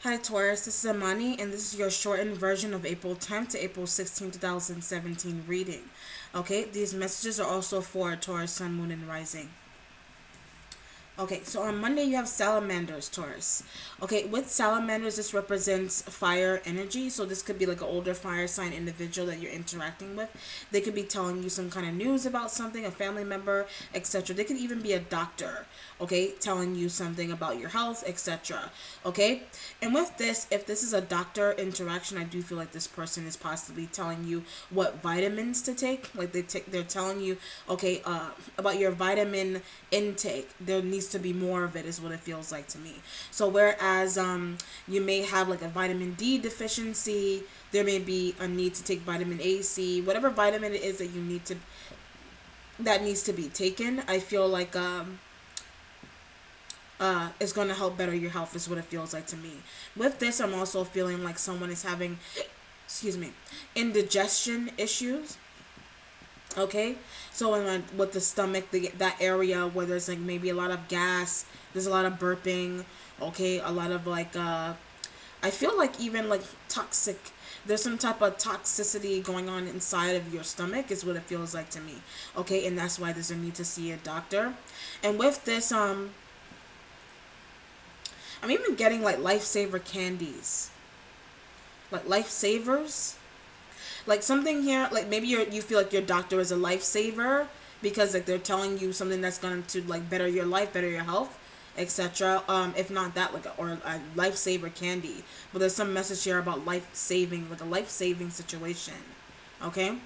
Hi Taurus, this is Amani, and this is your shortened version of April 10th to April 16th, 2017 reading. Okay, these messages are also for Taurus, Sun, Moon, and Rising. Okay, so on Monday you have salamanders, Taurus. Okay, with salamanders, this represents fire energy. So this could be like an older fire sign individual that you're interacting with. They could be telling you some kind of news about something, a family member, etc. They could even be a doctor, okay, telling you something about your health, etc. Okay, and with this, if this is a doctor interaction, I do feel like this person is possibly telling you what vitamins to take. Like they're telling you, okay, about your vitamin intake. There needs to be more of it, is what it feels like to me. So whereas you may have like a vitamin D deficiency, there may be a need to take vitamin A, C, whatever vitamin it is that you need to that needs to be taken. I feel like is going to help better your health, is what it feels like to me. With this, I'm also feeling like someone is having, excuse me, indigestion issues. Okay, so with the stomach, that area where there's like maybe a lot of gas, there's a lot of burping. Okay, a lot of like I feel like even like toxic. There's some type of toxicity going on inside of your stomach, is what it feels like to me. Okay, and that's why there's a need to see a doctor. And with this, I'm even getting like lifesaver candies, like lifesavers. Like something here, like maybe you feel like your doctor is a lifesaver because like they're telling you something that's going to like better your life, better your health, etc. If not that, like or a lifesaver candy. But there's some message here about life saving, like a life saving situation. Okay.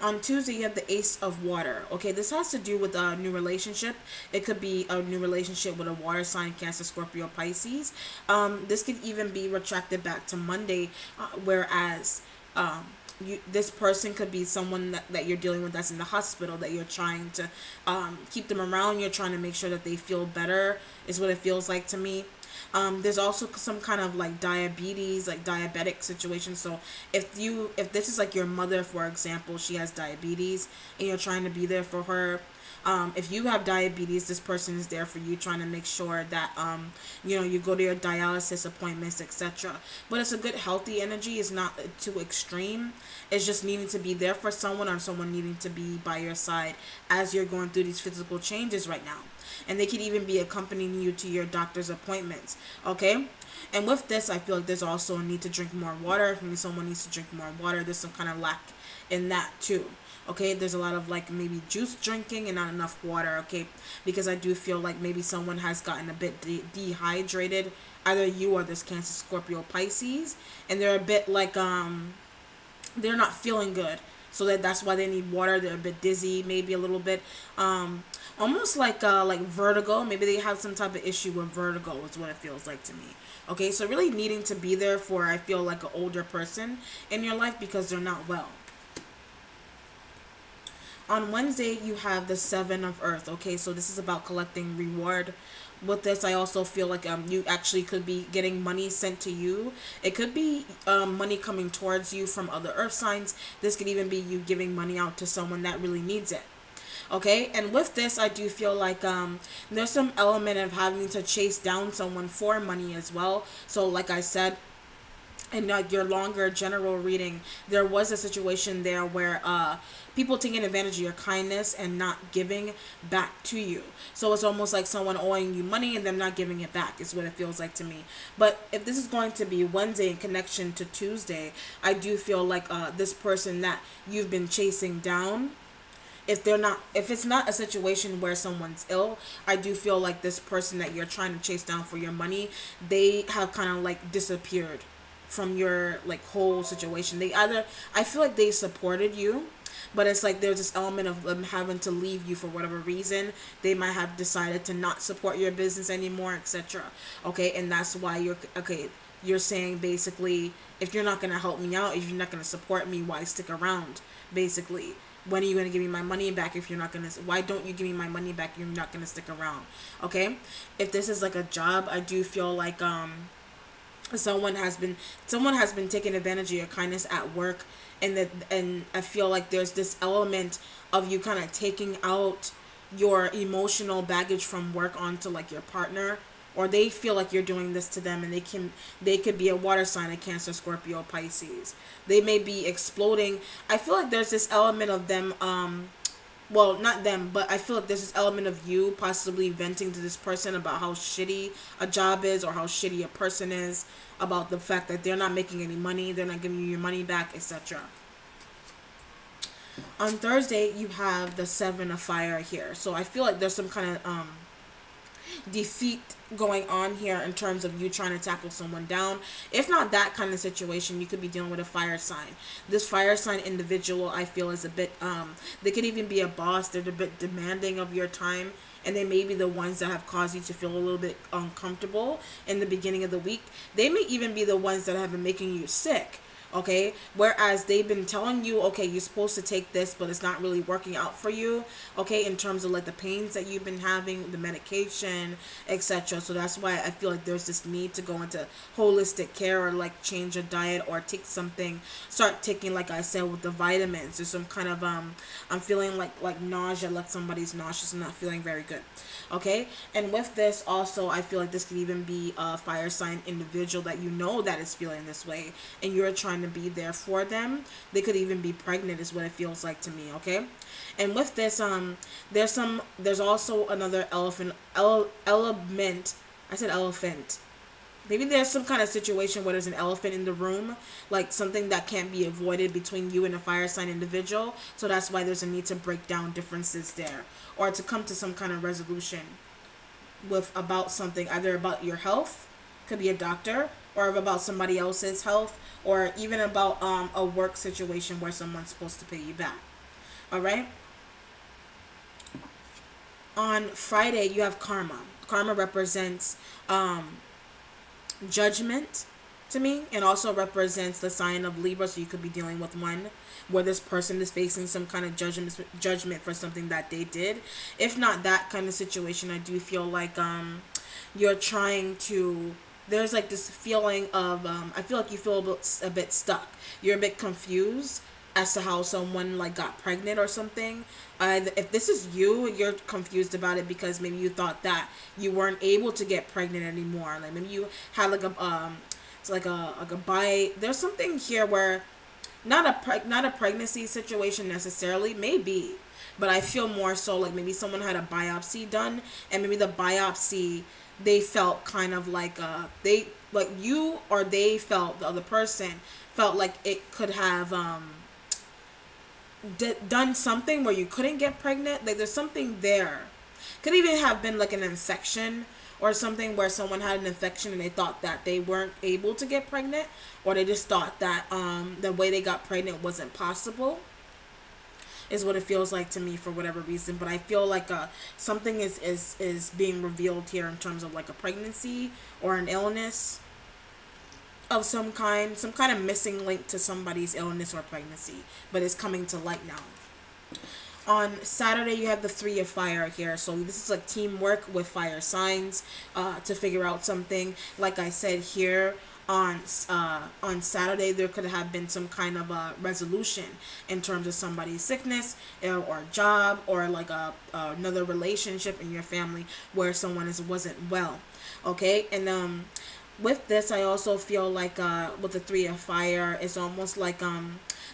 On Tuesday, you have the Ace of Water. Okay, this has to do with a new relationship. It could be a new relationship with a water sign, Cancer, Scorpio, Pisces. This could even be retracted back to Monday, whereas this person could be someone that you're dealing with that's in the hospital, that you're trying to keep them around. You're trying to make sure that they feel better, is what it feels like to me. There's also some kind of like diabetes, like diabetic situation. So if this is like your mother, for example, she has diabetes and you're trying to be there for her. If you have diabetes, this person is there for you, trying to make sure that you go to your dialysis appointments, etc. But it's a good healthy energy. It's not too extreme. It's just needing to be there for someone, or someone needing to be by your side as you're going through these physical changes right now. And they could even be accompanying you to your doctor's appointments. Okay, and with this, I feel like there's also a need to drink more water. Maybe someone needs to drink more water. There's some kind of lack in that too. Okay, there's a lot of like maybe juice drinking and not enough water. Okay, because I do feel like maybe someone has gotten a bit dehydrated, either you or this Cancer, Scorpio, Pisces, and they're a bit like they're not feeling good, so that's why they need water. They're a bit dizzy, maybe a little bit almost like vertigo. Maybe they have some type of issue with vertigo, is what it feels like to me. Okay, so really needing to be there for, I feel like, an older person in your life because they're not well. On Wednesday, you have the Seven of Earth. Okay, so this is about collecting reward. With this, I also feel like you actually could be getting money sent to you. It could be money coming towards you from other earth signs. This could even be you giving money out to someone that really needs it. Okay, and with this, I do feel like there's some element of having to chase down someone for money as well. So like I said, in your longer general reading, there was a situation there where people taking advantage of your kindness and not giving back to you. So it's almost like someone owing you money and them not giving it back, is what it feels like to me. But if this is going to be Wednesday in connection to Tuesday, I do feel like this person that you've been chasing down, if it's not a situation where someone's ill, I do feel like this person that you're trying to chase down for your money, they have kind of like disappeared from your like whole situation. I feel like they supported you, but it's like there's this element of them having to leave you for whatever reason. They might have decided to not support your business anymore, etc. Okay, and that's why you're saying basically, if you're not going to help me out, if you're not going to support me, why stick around? Basically, when are you going to give me my money back if you're not going to, why don't you give me my money back if you're not going to stick around? Okay, if this is like a job, I do feel like someone has been taking advantage of your kindness at work, and I feel like there's this element of you kind of taking out your emotional baggage from work onto like your partner, or they feel like you're doing this to them, and they could be a water sign, a Cancer, Scorpio, Pisces. They may be exploding. I feel like there's this element of them, well, not them, but I feel like there's this element of you possibly venting to this person about how shitty a job is, or how shitty a person is, about the fact that they're not making any money, they're not giving you your money back, etc. On Thursday, you have the Seven of Fire here. So I feel like there's some kind of defeat going on here in terms of you trying to tackle someone down. If not that kind of situation, you could be dealing with a fire sign. This fire sign individual, I feel, is a bit, they could even be a boss. They're a bit demanding of your time, and they may be the ones that have caused you to feel a little bit uncomfortable in the beginning of the week. They may even be the ones that have been making you sick. Okay, whereas they've been telling you, okay, you're supposed to take this, but it's not really working out for you, okay, in terms of like the pains that you've been having, the medication, etc. So that's why I feel like there's this need to go into holistic care, or like change your diet, or take something, start taking, like I said, with the vitamins. There's some kind of I'm feeling like nausea, like somebody's nauseous and not feeling very good. Okay, and with this also, I feel like this could even be a fire sign individual that you know that is feeling this way, and you're trying to be there for them. They could even be pregnant, is what it feels like to me. Okay, and with this, there's also another element. I said elephant. Maybe there's some kind of situation where there's an elephant in the room, like something that can't be avoided between you and a fire sign individual. So that's why there's a need to break down differences there, or to come to some kind of resolution with about something, either about your health, could be a doctor, or about somebody else's health, or even about a work situation where someone's supposed to pay you back. All right. On Friday, you have karma. Karma represents judgment to me, and also represents the sign of Libra. So you could be dealing with one where this person is facing some kind of judgment for something that they did. If not that kind of situation, I do feel like you're trying to, there's like this feeling of I feel like you feel a bit stuck. You're a bit confused as to how someone like got pregnant or something. If this is you, you're confused about it because maybe you thought that you weren't able to get pregnant anymore. Like maybe you had like a it's like a there's something here where not a pregnancy situation necessarily, maybe, but I feel more so like maybe someone had a biopsy done, and maybe the biopsy, they felt kind of like they felt, the other person felt like it could have done something where you couldn't get pregnant. Like there's something there. Could even have been like an infection or something where someone had an infection and they thought that they weren't able to get pregnant, or they just thought that the way they got pregnant wasn't possible, is what it feels like to me for whatever reason. But I feel like something is being revealed here in terms of like a pregnancy or an illness of some kind of missing link to somebody's illness or pregnancy, but it's coming to light now. On Saturday, you have the Three of Fire here. So this is like teamwork with fire signs to figure out something. Like I said here, on Saturday, there could have been some kind of a resolution in terms of somebody's sickness or job, or like another relationship in your family where someone wasn't well. Okay, and with this, I also feel like with the Three of Fire, it's almost like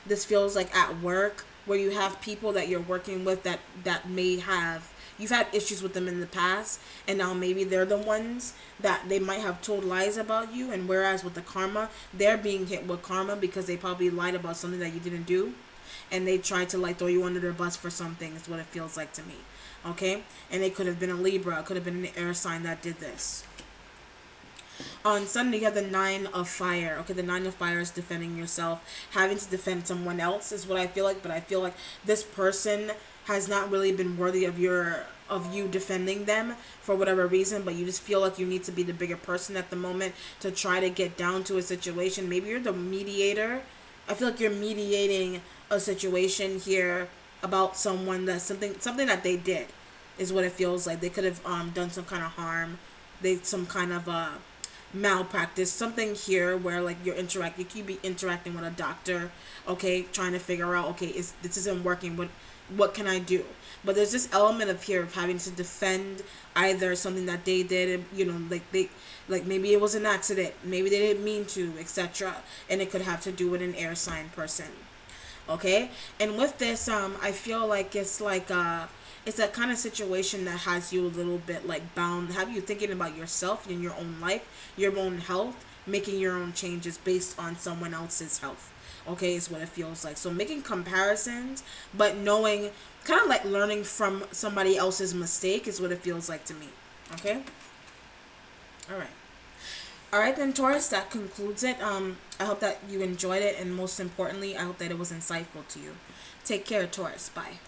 this feels like at work, where you have people that you're working with that may have, you've had issues with them in the past, and now maybe they're the ones that they might have told lies about you. And whereas with the karma, they're being hit with karma because they probably lied about something that you didn't do, and they tried to like throw you under their bus for something, is what it feels like to me. Okay, and it could have been a Libra, it could have been an air sign that did this. On Sunday, you have the Nine of Fire. Okay, the Nine of Fire is defending yourself, having to defend someone else, is what I feel like. But I feel like this person has not really been worthy of you defending them for whatever reason, but you just feel like you need to be the bigger person at the moment to try to get down to a situation. Maybe you're the mediator. I feel like you're mediating a situation here about someone, that something that they did, is what it feels like. They could have done some kind of harm. Some kind of malpractice, something here where like you could be interacting with a doctor, okay, trying to figure out, okay, this isn't working, what can I do? But there's this element of here of having to defend either something that they did, you know, like maybe it was an accident, maybe they didn't mean to, etc. And it could have to do with an air sign person. Okay, and with this, I feel like it's that kind of situation that has you a little bit like bound, have you thinking about yourself and your own life, your own health, making your own changes based on someone else's health. Okay, is what it feels like. So making comparisons, but knowing, kind of like learning from somebody else's mistake is what it feels like to me. Okay. All right. All right, then, Taurus, that concludes it. I hope that you enjoyed it, and most importantly, I hope that it was insightful to you. Take care, Taurus. Bye.